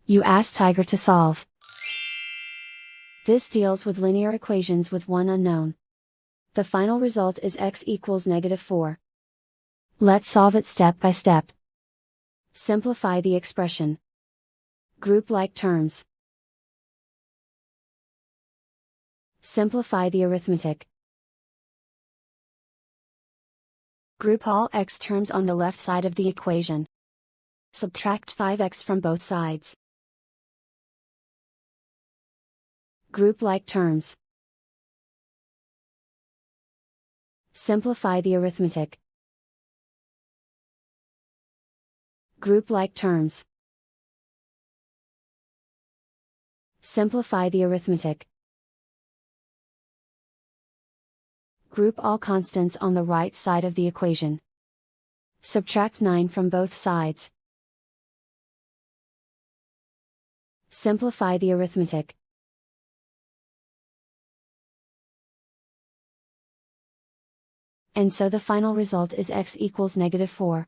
You ask Tiger to solve. This deals with linear equations with one unknown. The final result is x equals -4. Let's solve it step by step. Simplify the expression. Group like terms. Simplify the arithmetic. Group all x terms on the left side of the equation. Subtract 5x from both sides. Group like terms. Simplify the arithmetic. Group like terms. Simplify the arithmetic. Group all constants on the right side of the equation. Subtract 9 from both sides. Simplify the arithmetic. And so the final result is x equals -4.